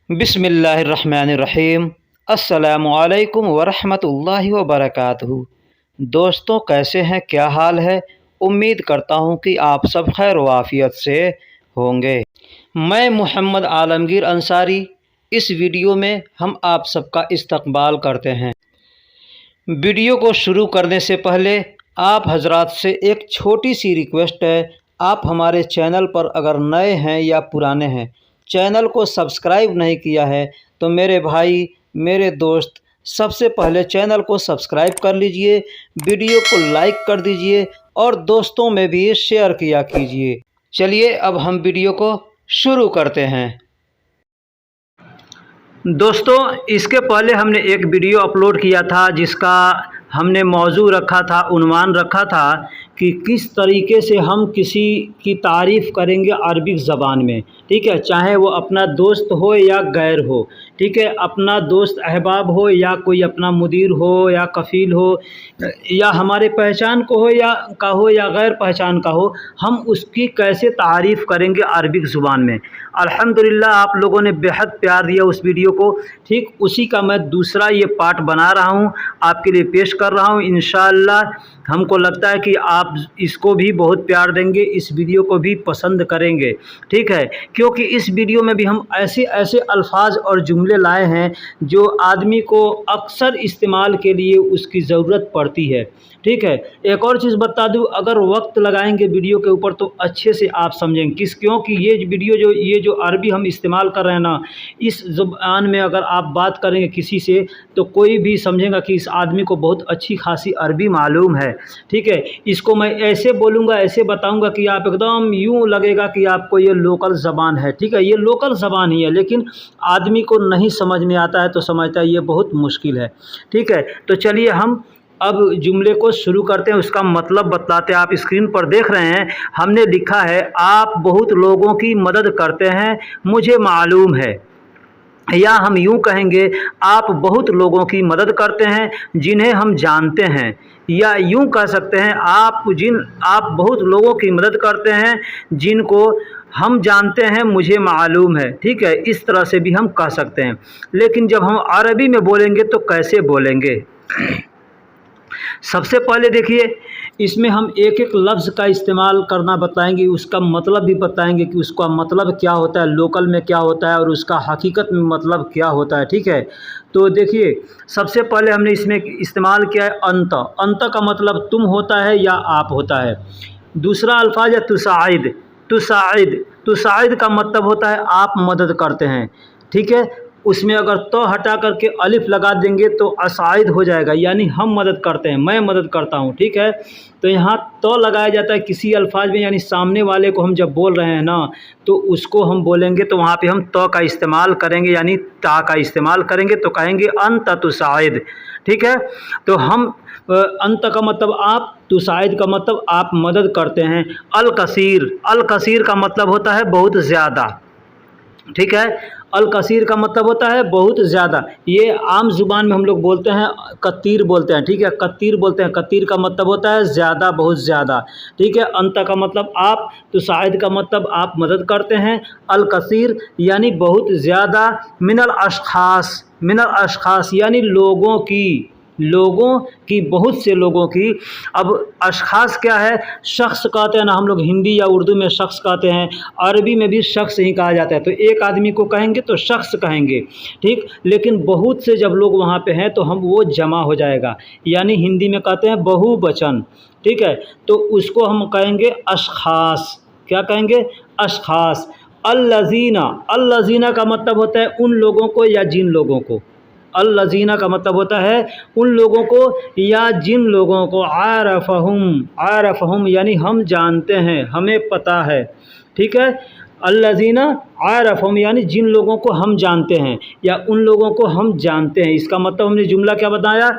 बिस्मिल्लाहिर्रहमानिर्रहीम। अस्सलामु अलैकुम वरहमतुल्लाहि वबरकातुहू। दोस्तों, कैसे हैं, क्या हाल है? उम्मीद करता हूं कि आप सब खैर वाफियत से होंगे। मैं मोहम्मद आलमगीर अंसारी। इस वीडियो में हम आप सबका इस्तकबाल करते हैं। वीडियो को शुरू करने से पहले आप हजरात से एक छोटी सी रिक्वेस्ट है। आप हमारे चैनल पर अगर नए हैं या पुराने हैं, चैनल को सब्सक्राइब नहीं किया है, तो मेरे भाई, मेरे दोस्त, सबसे पहले चैनल को सब्सक्राइब कर लीजिए, वीडियो को लाइक कर दीजिए और दोस्तों में भी शेयर किया कीजिए। चलिए अब हम वीडियो को शुरू करते हैं। दोस्तों, इसके पहले हमने एक वीडियो अपलोड किया था जिसका हमने मौजू रखा था, उन्वान रखा था कि किस तरीके से हम किसी की तारीफ़ करेंगे अरबिक ज़बान में। ठीक है, चाहे वो अपना दोस्त हो या गैर हो। ठीक है, अपना दोस्त अहबाब हो या कोई अपना मुदीर हो या कफ़ील हो या हमारे पहचान को हो या गैर पहचान का हो, हम उसकी कैसे तारीफ़ करेंगे अरबिक ज़ुबान में। अल्हम्दुलिल्लाह, आप लोगों ने बेहद प्यार दिया उस वीडियो को। ठीक उसी का मैं दूसरा ये पार्ट बना रहा हूँ, आपके लिए पेश कर रहा हूँ। इंशाअल्लाह हमको लगता है कि आप इसको भी बहुत प्यार देंगे, इस वीडियो को भी पसंद करेंगे। ठीक है, क्योंकि इस वीडियो में भी हम ऐसे ऐसे अल्फाज और जुमले लाए हैं जो आदमी को अक्सर इस्तेमाल के लिए उसकी ज़रूरत पड़ती है। ठीक है, एक और चीज़ बता दूं, अगर वक्त लगाएंगे वीडियो के ऊपर तो अच्छे से आप समझेंगे क्योंकि ये वीडियो ये जो अरबी हम इस्तेमाल कर रहे हैं ना, इस ज़ुबान में अगर आप बात करेंगे किसी से तो कोई भी समझेगा कि इस आदमी को बहुत अच्छी खासी अरबी मालूम है। ठीक है, इसको मैं ऐसे बोलूँगा, ऐसे बताऊँगा कि आप एकदम यूँ लगेगा कि आपको ये लोकल ज़बान है। ठीक है, ये लोकल ज़बान ही है, लेकिन आदमी को नहीं समझ में आता है तो समझता है ये बहुत मुश्किल है। ठीक है, तो चलिए हम अब जुमले को शुरू करते हैं, उसका मतलब बतलाते हैं। आप स्क्रीन पर देख रहे हैं, हमने लिखा है, आप बहुत लोगों की मदद करते हैं, मुझे मालूम है। या हम यूं कहेंगे, आप बहुत लोगों की मदद करते हैं जिन्हें हम जानते हैं। या यूं कह सकते हैं, आप बहुत लोगों की मदद करते हैं जिनको हम जानते हैं, मुझे मालूम है। ठीक है, इस तरह से भी हम कह सकते हैं। लेकिन जब हम अरबी में बोलेंगे तो कैसे बोलेंगे? सबसे पहले देखिए, इसमें हम एक एक लफ्ज़ का इस्तेमाल करना बताएंगे, उसका मतलब भी बताएंगे कि उसका मतलब क्या होता है, लोकल में क्या होता है और उसका हकीकत में मतलब क्या होता है। ठीक है, तो देखिए, सबसे पहले हमने इसमें इस्तेमाल किया है अंत। अंत का मतलब तुम होता है या आप होता है। दूसरा अल्फाज है तुसाइद। तुसाइद का मतलब होता है आप मदद करते हैं। ठीक है, उसमें अगर तो हटा करके अलिफ लगा देंगे तो असाइद हो जाएगा, यानी हम मदद करते हैं, मैं मदद करता हूँ। ठीक है, तो यहाँ तो लगाया जाता है किसी अल्फाज में, यानी सामने वाले को हम जब बोल रहे हैं ना, तो उसको हम बोलेंगे तो वहाँ पे हम तो का इस्तेमाल करेंगे, यानी ता का इस्तेमाल करेंगे, तो कहेंगे अंत तुसाइद। ठीक है, तो हम अंत का मतलब आप, तुसाइद का मतलब आप मदद करते हैं। अल कसीर का मतलब होता है बहुत ज़्यादा। ठीक है, अल कसीर का मतलब होता है बहुत ज़्यादा। ये आम ज़ुबान में हम लोग बोलते हैं, कतीर बोलते हैं। ठीक है, कतीर बोलते हैं, कतीर का मतलब होता है ज़्यादा, बहुत ज़्यादा। ठीक है, अंत का मतलब आप, तो शायद का मतलब आप मदद करते हैं। अल कसीर यानी बहुत ज़्यादा। मिनल अशखास यानी लोगों की, बहुत से लोगों की। अब अशखास क्या है? शख्स कहते हैं ना हम लोग, हिंदी या उर्दू में शख्स कहते हैं, अरबी में भी शख्स ही कहा जाता है। तो एक आदमी को कहेंगे तो शख्स कहेंगे। ठीक, लेकिन बहुत से जब लोग वहाँ पे हैं तो हम वो जमा हो जाएगा, यानी हिंदी में कहते हैं बहुवचन। ठीक है, तो उसको हम कहेंगे अशखास। क्या कहेंगे? अशखास। अल्लज़ीना का मतलब होता है उन लोगों को या जिन लोगों को। अल्लज़ीना का मतलब होता है उन लोगों को या जिन लोगों को। आरफ़हुम यानी हम जानते हैं, हमें पता है। ठीक है, अल्लज़ीना आरफ़हुम यानी जिन लोगों को हम जानते हैं या उन लोगों को हम जानते हैं। इसका मतलब हमने जुमला क्या बताया?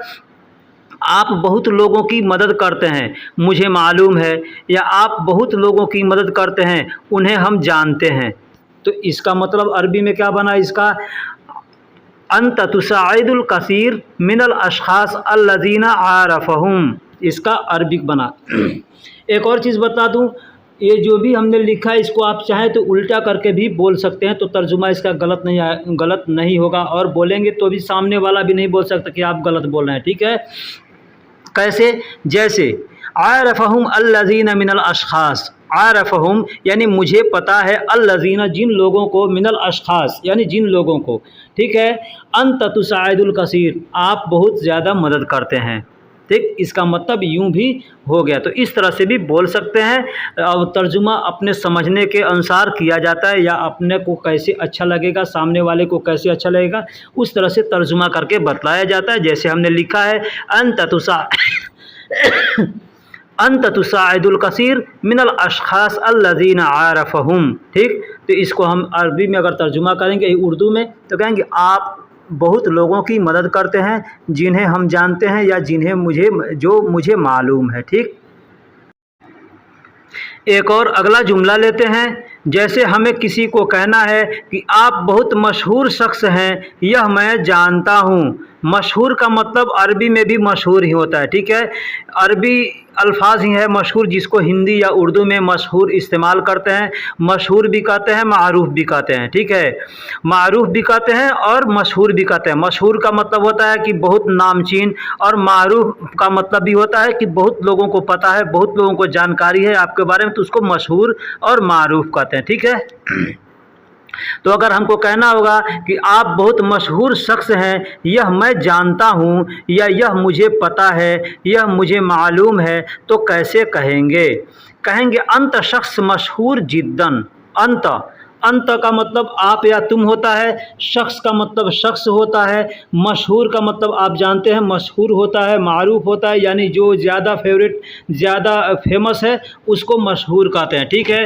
आप बहुत लोगों की मदद करते हैं, मुझे मालूम है। या आप बहुत लोगों की मदद करते हैं, उन्हें हम जानते हैं। तो इसका मतलब अरबी में क्या बना इसका? अंत तुसाइदुल कसीर मिनल अशखास अल्लज़ीना आरफ़हुम, इसका अरबिक बना। एक और चीज़ बता दूं, ये जो भी हमने लिखा है इसको आप चाहें तो उल्टा करके भी बोल सकते हैं, तो तर्जुमा इसका गलत नहीं होगा, और बोलेंगे तो भी सामने वाला भी नहीं बोल सकता कि आप गलत बोल रहे हैं, ठीक है। कैसे? जैसे आरफ़हुम अल्लज़ीना मिनल अशख़ास, आरफ़हुम यानी मुझे पता है, अल्लज़ीना जिन लोगों को, मिनल अशख़ास यानी जिन लोगों को, ठीक है। अंत तुसाइदुल कसीर, आप बहुत ज़्यादा मदद करते हैं, ठीक, इसका मतलब यूं भी हो गया। तो इस तरह से भी बोल सकते हैं, और तर्जुमा अपने समझने के अनुसार किया जाता है, या अपने को कैसे अच्छा लगेगा, सामने वाले को कैसे अच्छा लगेगा, उस तरह से तर्जुमा करके बतलाया जाता है। जैसे हमने लिखा है अंत तुसाइदुल कसीर मिनल अशख़ास अल्लज़ीना आरफ़हुम, ठीक। तो इसको हम अरबी में अगर तर्जुमा करेंगे उर्दू में तो कहेंगे आप बहुत लोगों की मदद करते हैं जिन्हें हम जानते हैं या जो मुझे मालूम है, ठीक। एक और अगला जुमला लेते हैं। जैसे हमें किसी को कहना है कि आप बहुत मशहूर शख्स हैं, यह मैं जानता हूँ। मशहूर का मतलब अरबी में भी मशहूर ही होता है, ठीक है। अरबी अल्फाज ही है मशहूर, जिसको हिंदी या उर्दू में मशहूर इस्तेमाल करते हैं। मशहूर भी कहते हैं, मारूफ भी कहते हैं, ठीक है। मारूफ भी कहते हैं और मशहूर भी कहते हैं। मशहूर का मतलब होता है कि बहुत नामचीन, और मारूफ का मतलब भी होता है कि बहुत लोगों को पता है, बहुत लोगों को जानकारी है आपके बारे में, तो उसको मशहूर और मारूफ कहते हैं, ठीक है। तो अगर हमको कहना होगा कि आप बहुत मशहूर शख्स हैं, यह मैं जानता हूँ, या यह मुझे पता है, यह मुझे मालूम है, तो कैसे कहेंगे? कहेंगे अंत शख्स मशहूर जिद्दन। अंत का मतलब आप या तुम होता है, शख्स का मतलब शख्स होता है, मशहूर का मतलब आप जानते हैं, मशहूर होता है, मारूफ होता है, यानी जो ज़्यादा फेवरेट, ज़्यादा फेमस है उसको मशहूर कहते हैं, ठीक है।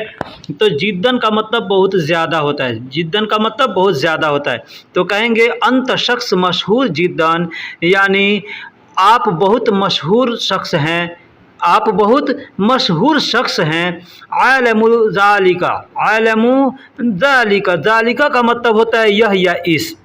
तो जिद्दन का मतलब बहुत ज़्यादा होता है, जिद्दन का मतलब बहुत ज़्यादा होता है। तो कहेंगे अंत शख्स मशहूर जिद्दन, यानी आप बहुत मशहूर शख्स हैं, आप बहुत मशहूर शख्स हैं। आलमु ज़ालिका, आलमु ज़ालिका, ज़ालिका का मतलब होता है यह या इस।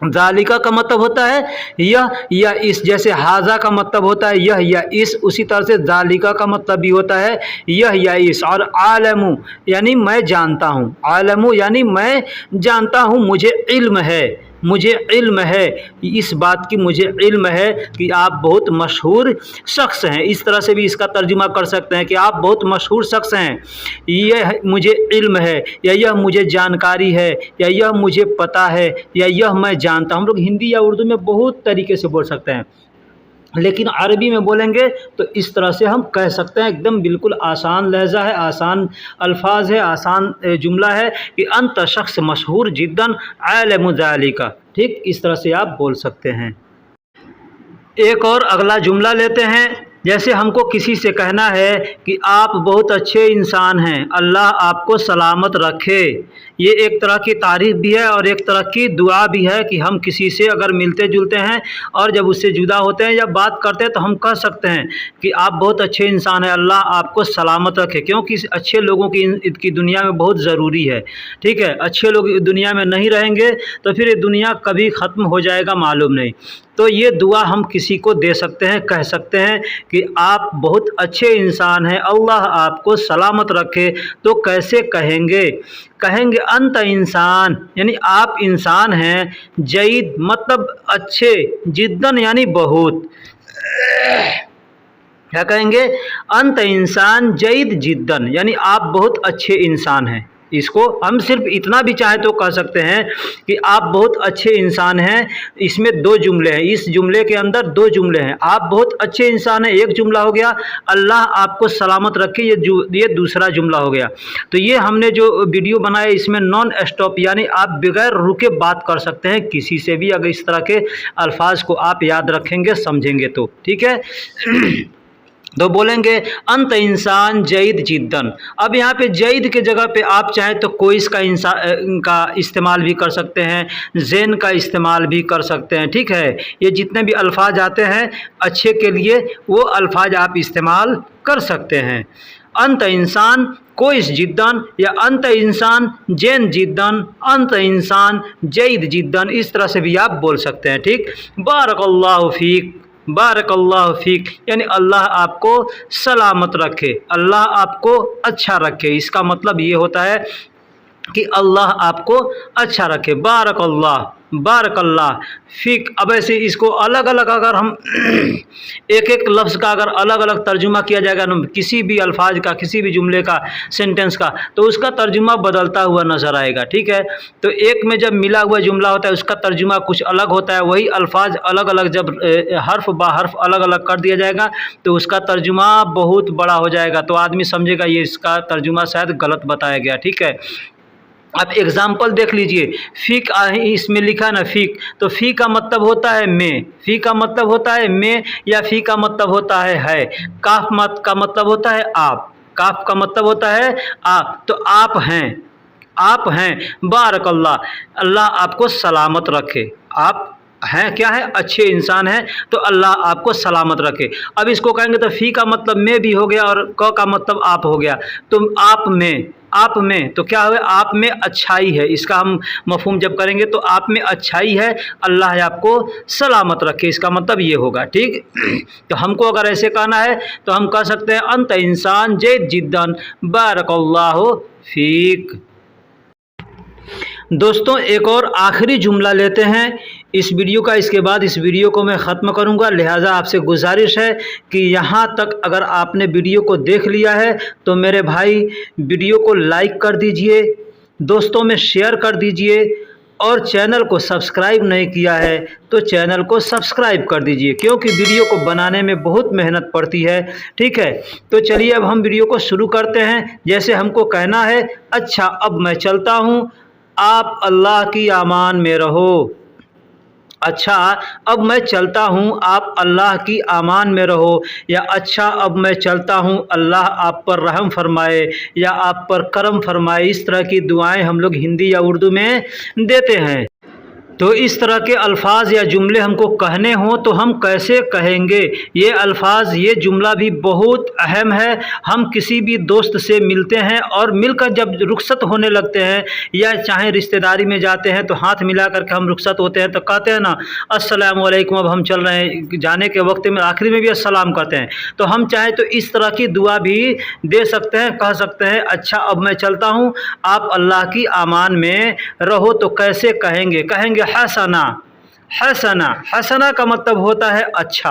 ज़ालिका का मतलब होता है यह या इस। जैसे हाजा का मतलब होता है यह या इस, उसी तरह से ज़ालिका का मतलब भी होता है यह या इस। और आलमु यानी मैं जानता हूँ, आलमु यानी मैं जानता हूँ, मुझे इल्म है, मुझे इल्म है, इस बात की मुझे इल्म है कि आप बहुत मशहूर शख्स हैं। इस तरह से भी इसका तर्जुमा कर सकते हैं कि आप बहुत मशहूर शख्स हैं, यह मुझे इल्म है, या यह मुझे जानकारी है, या यह मुझे पता है, या यह मैं जानता हूँ। हम लोग हिंदी या उर्दू में बहुत तरीके से बोल सकते हैं, लेकिन अरबी में बोलेंगे तो इस तरह से हम कह सकते हैं। एकदम बिल्कुल आसान लहजा है, आसान अल्फाज है, आसान जुमला है कि अंत शख्स मशहूर जिद्दन आलमु ज़ालिका, ठीक, इस तरह से आप बोल सकते हैं। एक और अगला जुमला लेते हैं। जैसे हमको किसी से कहना है कि आप बहुत अच्छे इंसान हैं, अल्लाह आपको सलामत रखे। ये एक तरह की तारीफ़ भी है और एक तरह की दुआ भी है कि हम किसी से अगर मिलते जुलते हैं और जब उससे जुदा होते हैं या बात करते हैं तो हम कह सकते हैं कि आप बहुत अच्छे इंसान हैं, अल्लाह आपको सलामत रखे। क्योंकि अच्छे लोगों की दुनिया में बहुत ज़रूरी है, ठीक है। अच्छे लोग दुनिया में नहीं रहेंगे तो फिर ये दुनिया कभी ख़त्म हो जाएगा मालूम नहीं। तो ये दुआ हम किसी को दे सकते हैं, कह सकते हैं कि आप बहुत अच्छे इंसान हैं, अल्लाह आपको सलामत रखे। तो कैसे कहेंगे? कहेंगे अंत इंसान, यानी आप इंसान हैं, जयीद मतलब अच्छे, जिद्दन यानी बहुत। क्या कहेंगे? अंत इंसान जयीद जिद्दन, यानी आप बहुत अच्छे इंसान हैं। इसको हम सिर्फ इतना भी चाहे तो कह सकते हैं कि आप बहुत अच्छे इंसान हैं। इसमें दो जुमले हैं, इस जुमले के अंदर दो जुमले हैं। आप बहुत अच्छे इंसान हैं एक जुमला हो गया, अल्लाह आपको सलामत रखे ये दूसरा जुमला हो गया। तो ये हमने जो वीडियो बनाया इसमें नॉन स्टॉप, यानी आप बगैर रुके बात कर सकते हैं किसी से भी, अगर इस तरह के अल्फाज को आप याद रखेंगे, समझेंगे तो, ठीक है। तो बोलेंगे अंत इंसान जयीद जिद्दन। अब यहाँ पे जयीद के जगह पे आप चाहें तो कोइस का इस्तेमाल भी कर सकते हैं, ज़ेन का इस्तेमाल भी कर सकते हैं, ठीक है। ये जितने भी अल्फाज आते हैं अच्छे के लिए वो अल्फाज आप इस्तेमाल कर सकते हैं। अंत इंसान कोइस जिद्दन, या अंत इंसान जैन जिद्दन, अंत इंसान जयीद जिद्दन, इस तरह से भी आप बोल सकते हैं, ठीक। बारकल्लाहु फीक। बारकल्लाहु फीक, यानी अल्लाह आपको सलामत रखे, अल्लाह आपको अच्छा रखे। इसका मतलब ये होता है कि अल्लाह आपको अच्छा रखे। बारकल्लाह फ़ीक। अब ऐसे इसको अलग अलग अगर हम एक एक लफ्ज़ का अगर अलग अलग तर्जुमा किया जाएगा ना, किसी भी अल्फाज का, किसी भी जुमले का, सेंटेंस का, तो उसका तर्जुमा बदलता हुआ नज़र आएगा। ठीक है, तो एक में जब मिला हुआ जुमला होता है उसका तर्जुमा कुछ अलग होता है, वही अल्फाज अलग अलग जब हर्फ बा हर्फ अलग अलग कर दिया जाएगा तो उसका तर्जुमा बहुत बड़ा हो जाएगा, तो आदमी समझेगा ये इसका तर्जुमा शायद गलत बताया गया। ठीक है, आप एग्ज़ाम्पल देख लीजिए। फ़ीक इसमें लिखा ना फ़ीक, तो फ़ी का मतलब होता है मैं, फ़ी का मतलब होता है मैं, या फ़ी का मतलब होता है। काफ मत का मतलब होता है आप, काफ का मतलब होता है आप, तो आप हैं, आप हैं। बारकल्लाह, अल्लाह आपको सलामत रखे। आप हैं क्या है, अच्छे इंसान हैं, तो अल्लाह आपको सलामत रखे। अब इसको कहेंगे तो फ़ी का मतलब मैं भी हो गया और क का मतलब आप हो गया, तो आप में तो क्या हुआ, आप में अच्छाई है। इसका हम मफ़हूम जब करेंगे तो आप में अच्छाई है, अल्लाह आपको सलामत रखे, इसका मतलब ये होगा। ठीक, तो हमको अगर ऐसे कहना है तो हम कह सकते हैं अंत इंसान जैद जिद्दन बारकल्लाहु फ़ीक। दोस्तों एक और आखिरी जुमला लेते हैं इस वीडियो का, इसके बाद इस वीडियो को मैं ख़त्म करूंगा। लिहाजा आपसे गुजारिश है कि यहाँ तक अगर आपने वीडियो को देख लिया है तो मेरे भाई वीडियो को लाइक कर दीजिए, दोस्तों में शेयर कर दीजिए, और चैनल को सब्सक्राइब नहीं किया है तो चैनल को सब्सक्राइब कर दीजिए, क्योंकि वीडियो को बनाने में बहुत मेहनत पड़ती है। ठीक है, तो चलिए अब हम वीडियो को शुरू करते हैं। जैसे हमको कहना है, अच्छा अब मैं चलता हूँ, आप अल्लाह की अमान में रहो। अच्छा अब मैं चलता हूँ, आप अल्लाह की अमान में रहो, या अच्छा अब मैं चलता हूँ, अल्लाह आप पर रहम फरमाए या आप पर करम फरमाए। इस तरह की दुआएं हम लोग हिंदी या उर्दू में देते हैं। तो इस तरह के अल्फाज या जुमले हमको कहने हों तो हम कैसे कहेंगे? ये अल्फाज, ये जुमला भी बहुत अहम है। हम किसी भी दोस्त से मिलते हैं और मिलकर जब रुखसत होने लगते हैं या चाहे रिश्तेदारी में जाते हैं तो हाथ मिला करके हम रुखसत होते हैं तो कहते हैं ना अस्सलाम वालेकुम, अब हम चल रहे हैं, जाने के वक्त में आखिरी में भी अस्सलाम कहते हैं। तो हम चाहें तो इस तरह की दुआ भी दे सकते हैं, कह सकते हैं अच्छा अब मैं चलता हूँ, आप अल्लाह की अमान में रहो। तो कैसे कहेंगे? कहेंगे हसना। हसना, हसना का मतलब होता है अच्छा,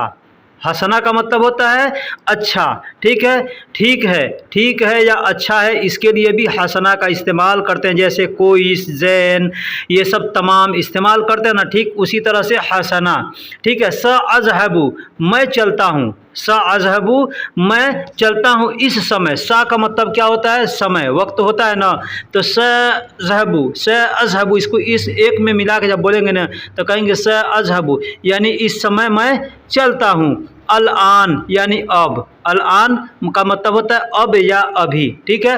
हसना का मतलब होता है अच्छा। ठीक है, ठीक है, ठीक है या अच्छा है, इसके लिए भी हसना का इस्तेमाल करते हैं। जैसे कोई, जैन, ये सब तमाम इस्तेमाल करते हैं ना, ठीक उसी तरह से हसना। ठीक है, स अज़हबू, मैं चलता हूँ, स अज़हबू मैं चलता हूँ इस समय। सा का मतलब क्या होता है? समय, वक्त होता है ना। तो स अज़हबू, स अज़हबू, इसको इस एक में मिला के जब बोलेंगे ना तो कहेंगे स अज़हबू, यानी इस समय मैं चलता हूँ। अल आन यानी अब, अल आन का मतलब होता है अब या अभी। ठीक है,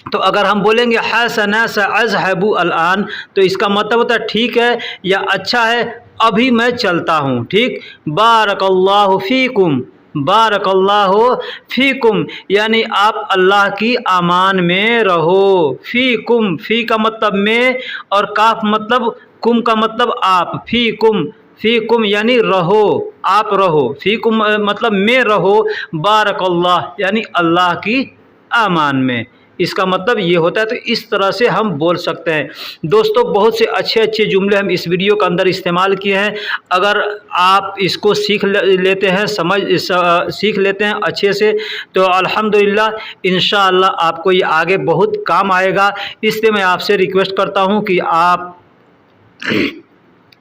तो अगर हम बोलेंगे हसना स अज़हबू अल आन तो इसका मतलब होता है ठीक है या अच्छा है, अभी मैं चलता हूँ। ठीक, बारकल्लाहु फ़ीकुम, बारकल्लाहु फ़ीकुम, यानी आप अल्लाह की अमान में रहो। फ़ीकुम, फ़ी का मतलब में और काफ मतलब कुम का मतलब आप। फ़ीकुम, फ़ीकुम यानी रहो, आप रहो। फ़ीकुम मतलब में रहो। बारकल्लाह यानी अल्लाह की अमान में, इसका मतलब ये होता है। तो इस तरह से हम बोल सकते हैं। दोस्तों बहुत से अच्छे अच्छे जुमले हम इस वीडियो के अंदर इस्तेमाल किए हैं। अगर आप इसको सीख लेते हैं, सीख लेते हैं अच्छे से तो अल्हम्दुलिल्लाह इंशाअल्लाह आपको ये आगे बहुत काम आएगा। इसलिए मैं आपसे रिक्वेस्ट करता हूँ कि आप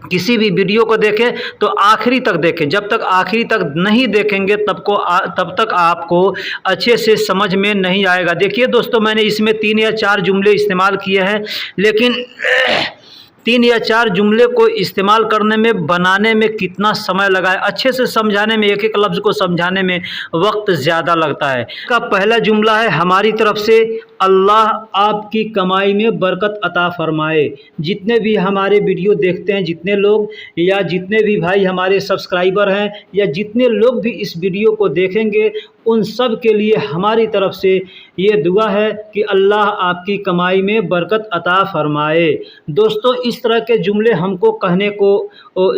किसी भी वीडियो को देखें तो आखिरी तक देखें। जब तक आखिरी तक नहीं देखेंगे तब तक आपको अच्छे से समझ में नहीं आएगा। देखिए दोस्तों, मैंने इसमें 3 या 4 जुमले इस्तेमाल किए हैं, लेकिन 3 या 4 जुमले को इस्तेमाल करने में, बनाने में कितना समय लगा है। अच्छे से समझाने में, एक एक लफ्ज़ को समझाने में वक्त ज़्यादा लगता है। का पहला जुमला है हमारी तरफ से, अल्लाह आपकी कमाई में बरकत अता फरमाए। जितने भी हमारे वीडियो देखते हैं, जितने लोग या जितने भी भाई हमारे सब्सक्राइबर हैं या जितने लोग भी इस वीडियो को देखेंगे, उन सब के लिए हमारी तरफ से یہ دعا ہے کہ اللہ آپ کی کمائی میں برکت عطا فرمائے۔ دوستو اس طرح کے جملے ہم کو کہنے کو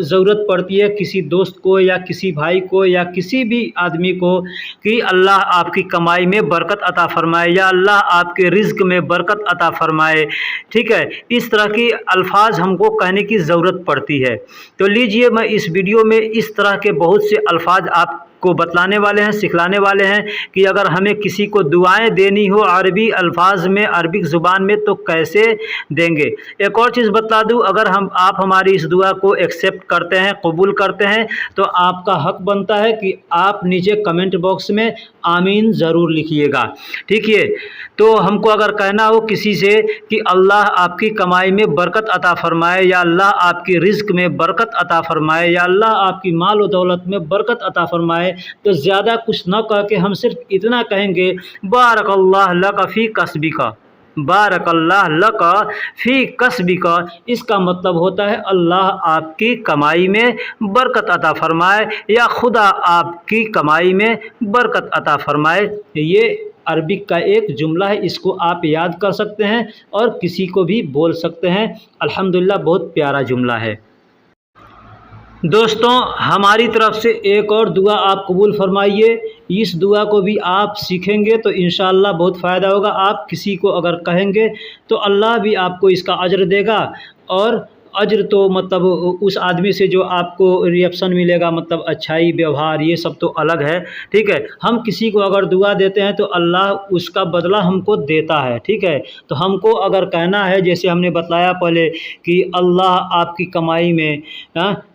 ضرورت پڑتی ہے کسی دوست کو یا کسی بھائی کو یا کسی بھی آدمی کو کہ اللہ آپ کی کمائی میں برکت عطا فرمائے یا اللہ آپ کے رزق میں برکت عطا فرمائے، ٹھیک ہے، اس طرح کی الفاظ ہم کو کہنے کی ضرورت پڑتی ہے۔ تو لیجئے میں اس ویڈیو میں اس طرح کے بہت سے الفاظ آپ کو بتلانے والے ہیں، سکھلانے والے ہیں کہ اگر ہمیں کسی کو دعائیں دینی ہو عربی الفاظ میں، عربک زبان میں، تو کیسے دیں گے۔ ایک اور چیز بتلا دوں، اگر آپ ہماری اس دعا کو ایکسیپٹ کرتے ہیں، قبول کرتے ہیں، تو آپ کا حق بنتا ہے کہ آپ نیچے کمنٹ باکس میں آمین ضرور لکھیے گا، ٹھیک ہے۔ تو ہم کو اگر کہنا ہو کسی سے کہ اللہ آپ کی کمائی میں برکت عطا فرمائے یا اللہ آپ کی رزق میں برکت عطا فرمائے یا اللہ آپ کی مال و دولت میں برکت عطا فرمائے، تو زیادہ کچھ نہ کہہ کے ہم صرف اتنا کہیں گے بارک اللہ لک فی کسبک، بارک اللہ لک فی کسبک۔ اس کا مطلب ہوتا ہے اللہ آپ کی کمائی میں برکت عطا فرمائے یا خدا آپ کی کمائی میں برکت عطا فرمائے۔ یہ عربک کا ایک جملہ ہے، اس کو آپ یاد کر سکتے ہیں اور کسی کو بھی بول سکتے ہیں۔ الحمدللہ بہت پیارا جملہ ہے۔ دوستوں ہماری طرف سے ایک اور دعا آپ قبول فرمائیے، اس دعا کو بھی آپ سیکھیں گے تو انشاءاللہ بہت فائدہ ہوگا۔ آپ کسی کو اگر کہیں گے تو اللہ بھی آپ کو اس کا اجر دے گا، اور اجر تو مطلب اس آدمی سے جو آپ کو ریئیکشن ملے گا، مطلب اچھائی ویوہار یہ سب تو الگ ہے، ٹھیک ہے۔ ہم کسی کو اگر دعا دیتے ہیں تو اللہ اس کا بدلہ ہم کو دیتا ہے، ٹھیک ہے۔ تو ہم کو اگر کہنا ہے جیسے ہم نے بتلایا پہلے کہ اللہ آپ کی کمائی میں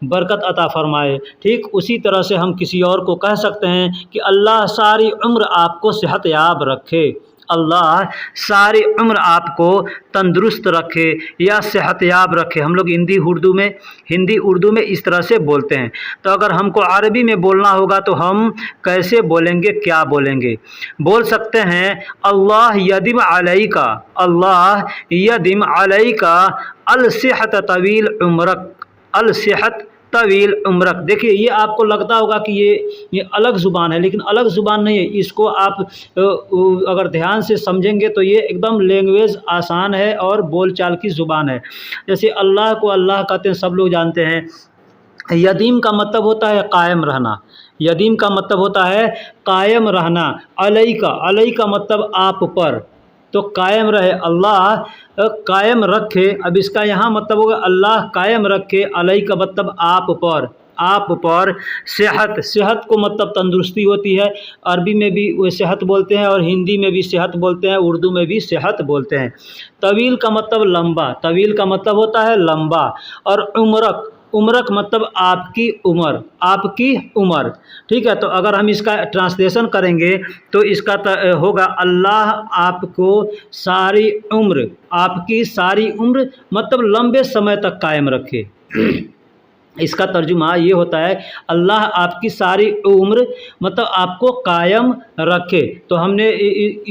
برکت عطا فرمائے، ٹھیک اسی طرح سے ہم کسی اور کو کہہ سکتے ہیں کہ اللہ ساری عمر آپ کو صحت یاب رکھے، اللہ ساری عمر آپ کو تندرست رکھے یا صحت یاب رکھے۔ ہم لوگ ہندی اردو میں اس طرح سے بولتے ہیں۔ تو اگر ہم کو عربی میں بولنا ہوگا تو ہم کیسے بولیں گے، کیا بولیں گے؟ بول سکتے ہیں اللہ یدم علیک، اللہ یدم علیک الصحت طویل عمرک، الصحت طویل عمرک۔ دیکھیے یہ آپ کو لگتا ہوگا کہ یہ الگ زبان ہے، لیکن الگ زبان نہیں ہے۔ اس کو آپ اگر دھیان سے سمجھیں گے تو یہ ایک دم لینگویج آسان ہے اور بول چال کی زبان ہے۔ جیسے اللہ کو اللہ کہتے ہیں، سب لوگ جانتے ہیں۔ یدیم کا مطلب ہوتا ہے قائم رہنا، یدیم کا مطلب ہوتا ہے قائم رہنا۔ علیہ کا مطلب آپ پر، تو قائم رہے، اللہ قائم رکھے۔ اب اس کا یہاں مطلب ہوگا اللہ قائم رکھے، علیہ کا مطلب آپ پر، آپ پر صحت کو مطلب تندرستی ہوتی ہے۔ عربی میں بھی وہ صحت بولتے ہیں اور ہندی میں بھی صحت بولتے ہیں، اردو میں بھی صحت بولتے ہیں۔ طویل کا مطلب لمبا، طویل کا مطلب ہوتا ہے لمبا، اور عمرک مطلب آپ کی عمر، آپ کی عمر، ٹھیک ہے۔ تو اگر ہم اس کا ٹرانسلیشن کریں گے تو اس کا ہوگا اللہ آپ کو ساری عمر، آپ کی ساری عمر مطلب لمبے سمے تک قائم رکھے۔ اس کا ترجمہ یہ ہوتا ہے اللہ آپ کی ساری عمر مطلب آپ کو قائم رکھے۔ تو ہم نے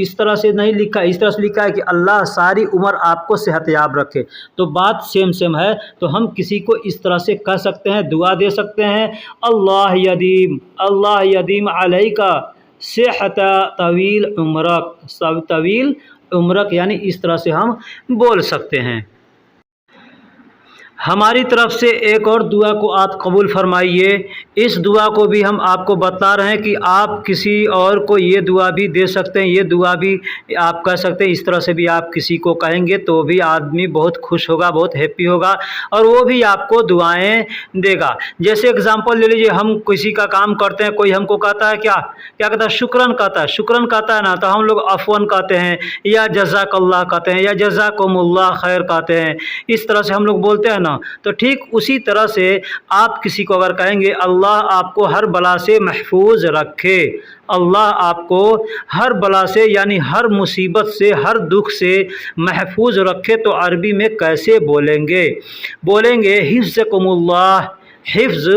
اس طرح سے نہیں لکھا، اس طرح سے لکھا ہے کہ اللہ ساری عمر آپ کو صحت یاب رکھے، تو بات سیم ہے۔ تو ہم کسی کو اس طرح سے کہہ سکتے ہیں، دعا دے سکتے ہیں اللہ یدیم علیک صحت طویل عمرک، طویل عمرک، یعنی اس طرح سے ہم بول سکتے ہیں۔ ہماری طرف سے ایک اور دعا کو آپ قبول فرمائیے۔ اس دعا کو بھی ہم آپ کو بتا رہے ہیں کہ آپ کسی اور کو یہ دعا بھی دے سکتے ہیں، یہ دعا بھی آپ کہہ سکتے ہیں۔ اس طرح سے بھی آپ کسی کو کہیں گے تو بھی آدمی بہت خوش ہوگا، بہت ہیپی ہوگا، اور وہ بھی آپ کو دعائیں دے گا۔ جیسے اگزامپل لے لیجیے، ہم کسی کا کام کرتے ہیں، کوئی ہم کو کہتا ہے کیا کہتا ہے، شکرن کہتا ہے نا، تو ہم لوگ عفون کہتے ہیں یا جزاک اللہ کہتے ہیں یا جزاکم اللہ خیر کہتے ہیں۔ اس طرح سے ہم لوگ بولتے ہیں نا۔ تو ٹھیک اسی طرح سے آپ کسی کو اگر کہیں گے اللہ آپ کو ہر بلا سے محفوظ رکھے، اللہ آپ کو ہر بلا سے یعنی ہر مصیبت سے، ہر دکھ سے محفوظ رکھے، تو عربی میں کیسے بولیں گے؟ بولیں گے حفظکم اللہ، हिफ्ज़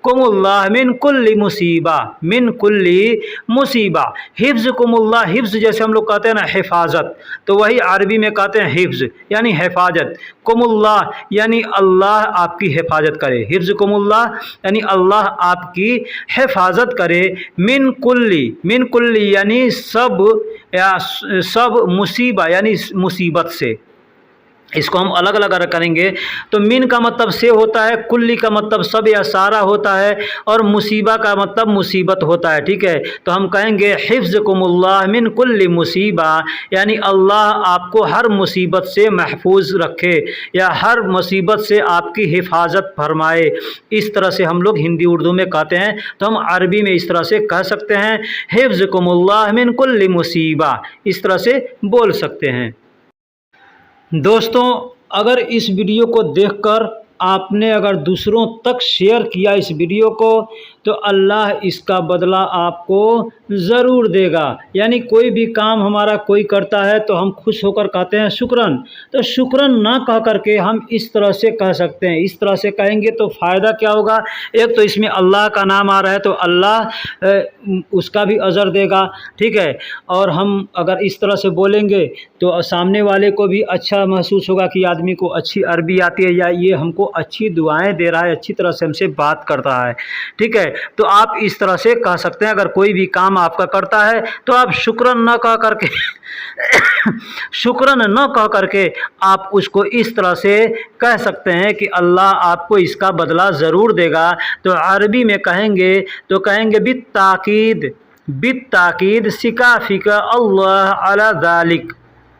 कुमुल्लाह मिन कुल्ली मुसीबा, मिन कुल्ली मुसीबा। हिफ्ज़ कुमुल्लाह, हिफ्ज़ जैसे हम लोग कहते हैं ना हिफाजत, तो वही अरबी में कहते हैं हिफ्ज़ यानी हिफाजत। कुमुल्लाह यानी अल्लाह आपकी हिफाजत करे, हिफ्ज़ कुमुल्लाह यानी अल्लाह आपकी हिफाजत करे। मिन कुल्ली यानी सब या सब मुसीबा यानी मुसीबत से। इसको हम अलग अलग अगर करेंगे तो मिन का मतलब से होता है, कुल्ली का मतलब सब या सारा होता है, और मुसीबा का मतलब मुसीबत होता है। ठीक है, तो हम कहेंगे हिफ्ज़कुमुल्लाह मिन कुल्ली मुसीबा, यानी अल्लाह आपको हर मुसीबत से महफूज रखे या हर मुसीबत से आपकी हिफाजत फरमाए। इस तरह से हम लोग हिंदी उर्दू में कहते हैं, तो हम अरबी में इस तरह से कह सकते हैं हिफ्ज़कुमुल्लाह मिन कुल्ली मुसीबा, इस तरह से बोल सकते हैं। दोस्तों, अगर इस वीडियो को देखकर आपने अगर दूसरों तक शेयर किया इस वीडियो को, तो अल्लाह इसका बदला आपको ज़रूर देगा। यानी कोई भी काम हमारा कोई करता है तो हम खुश होकर कहते हैं शुक्रन, तो शुक्रन ना कह करके हम इस तरह से कह सकते हैं। इस तरह से कहेंगे तो फ़ायदा क्या होगा, एक तो इसमें अल्लाह का नाम आ रहा है तो अल्लाह उसका भी अजर देगा। ठीक है, और हम अगर इस तरह से बोलेंगे तो सामने वाले को भी अच्छा महसूस होगा कि आदमी को अच्छी अरबी आती है या ये हमको अच्छी दुआएं दे रहा है, अच्छी तरह से हमसे बात कर रहा है। ठीक है, तो आप इस तरह से कह सकते हैं। अगर कोई भी काम आपका करता है तो आप शुक्रन न कह करके शुक्रन न कह करके आप उसको इस तरह से कह सकते हैं कि अल्लाह आपको इसका बदला ज़रूर देगा। तो अरबी में कहेंगे तो कहेंगे बित्ताकीद सिकाफिका अल्लाह अला ज़ालिक,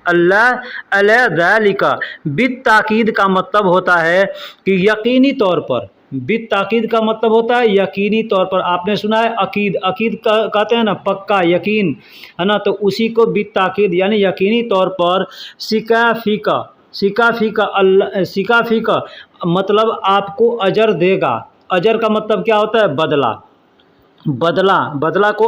अल्लाह अला ज़ालिका। बित्ताकीद का मतलब होता है कि यकीनी तौर पर, बित्ताकीद का मतलब होता है यकीनी तौर पर। आपने सुना है अकीद, अकीद कहते हैं ना पक्का, यकीन, है ना, तो उसी को बित्ताकीद यानी यकीनी तौर पर। सिकाफिका मतलब आपको अजर देगा। अजर का मतलब क्या होता है, बदला। बदला को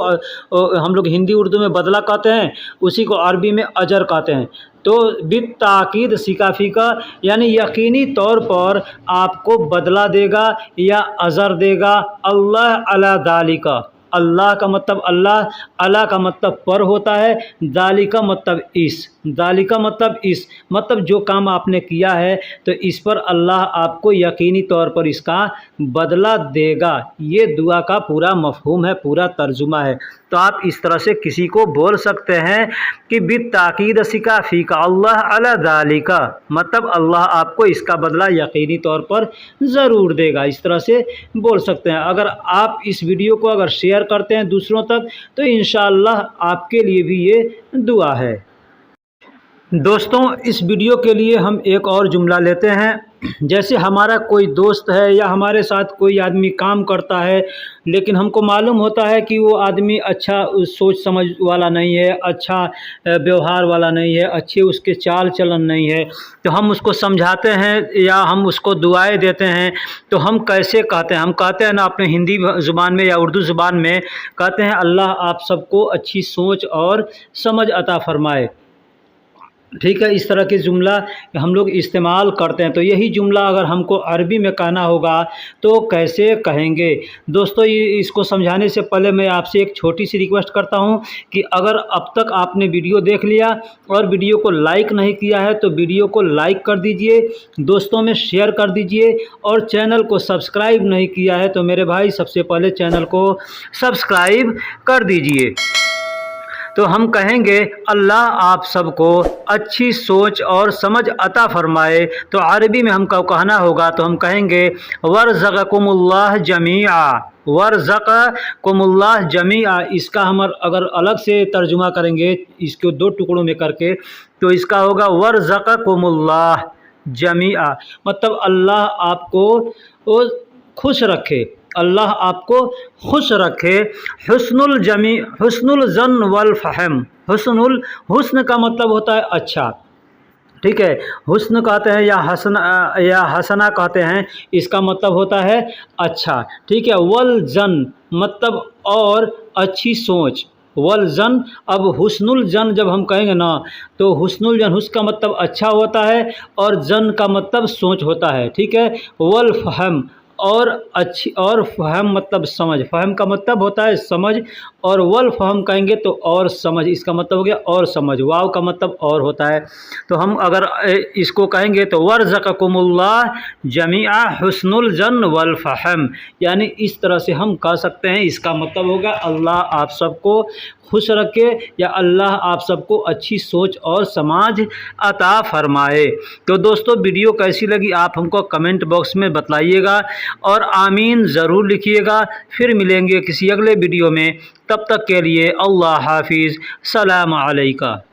हम लोग हिंदी उर्दू में बदला कहते हैं, उसी को अरबी में अजर कहते हैं। तो बित्ताकीद सिकाफिका यानी यकीनी तौर पर आपको बदला देगा या अजर देगा। अल्लाह अला दालिका, अल्लाह का मतलब अल्लाह, अला का मतलब पर होता है, दालिका मतलब इस, दालिका मतलब इस, मतलब जो काम आपने किया है तो इस पर अल्लाह आपको यकीनी तौर पर इसका बदला देगा। ये दुआ का पूरा मफ़हूम है, पूरा तर्जुमा है। तो आप इस तरह से किसी को बोल सकते हैं कि बित्ताकीद सिकाफिका अल्लाह अला दालिका, मतलब अल्लाह आपको इसका बदला यकीनी तौर पर ज़रूर देगा। इस तरह से बोल सकते हैं। अगर आप इस वीडियो को अगर शेयर करते हैं दूसरों तक तो इंशाअल्लाह आपके लिए भी ये दुआ है। दोस्तों, इस वीडियो के लिए हम एक और जुमला लेते हैं। जैसे हमारा कोई दोस्त है या हमारे साथ कोई आदमी काम करता है, लेकिन हमको मालूम होता है कि वो आदमी अच्छा सोच समझ वाला नहीं है, अच्छा व्यवहार वाला नहीं है, अच्छे उसके चाल चलन नहीं है, तो हम उसको समझाते हैं या हम उसको दुआएं देते हैं। तो हम कैसे कहते हैं, हम कहते हैं ना अपने हिंदी ज़ुबान में या उर्दू ज़ुबान में कहते हैं अल्लाह आप सबको अच्छी सोच और समझ अता फरमाए। ठीक है, इस तरह के जुमला हम लोग इस्तेमाल करते हैं। तो यही जुमला अगर हमको अरबी में कहना होगा तो कैसे कहेंगे। दोस्तों, ये इसको समझाने से पहले मैं आपसे एक छोटी सी रिक्वेस्ट करता हूँ कि अगर अब तक आपने वीडियो देख लिया और वीडियो को लाइक नहीं किया है तो वीडियो को लाइक कर दीजिए, दोस्तों में शेयर कर दीजिए, और चैनल को सब्सक्राइब नहीं किया है तो मेरे भाई सबसे पहले चैनल को सब्सक्राइब कर दीजिए। तो हम कहेंगे अल्लाह आप सबको अच्छी सोच और समझ अता फरमाए। तो अरबी में हमको कहना होगा तो हम कहेंगे वर्ज़क़कुमुल्लाह जमीआ, वर्ज़क़कुमुल्लाह जमीआ। इसका हम अगर अलग से तर्जुमा करेंगे इसको दो टुकड़ों में करके तो इसका होगा वर्ज़क़कुमुल्लाह जमीआ, मतलब अल्लाह आपको खुश रखे, अल्लाह आपको खुश रखे। हुस्नुल ज़न वल फ़हम, हुस्न का मतलब होता है अच्छा। ठीक है, हुस्न कहते हैं या हसना कहते हैं, इसका मतलब होता है अच्छा। ठीक है, वल जन मतलब और अच्छी सोच, वल जन। अब हुस्नुल जन जब हम कहेंगे ना तो हुस्नुल जन, हुस्न का मतलब अच्छा होता है और जन का मतलब सोच होता है। ठीक है, वल फहम اور اچھی اور فہم مطلب سمجھ، فہم کا مطلب ہوتا ہے سمجھ، اور والفہم کہیں گے تو اور سمجھ، اس کا مطلب ہو گیا اور سمجھ، واو کا مطلب اور ہوتا ہے۔ تو ہم اگر اس کو کہیں گے تو ورزقکم اللہ جمیعا حسن الجن والفہم، یعنی اس طرح سے ہم کہہ سکتے ہیں، اس کا مطلب ہوگا اللہ آپ سب کو خوش رکھے، یا اللہ آپ سب کو اچھی سوچ اور سماج عطا فرمائے۔ تو دوستو ویڈیو کیسی لگی آپ ہم کو کمنٹ باکس میں بتلائیے گا، اور آمین ضرور لکھیے گا۔ پھر ملیں گے کسی اگلے ویڈیو میں، تب تک کے لیے اللہ حافظ، سلام علیکم۔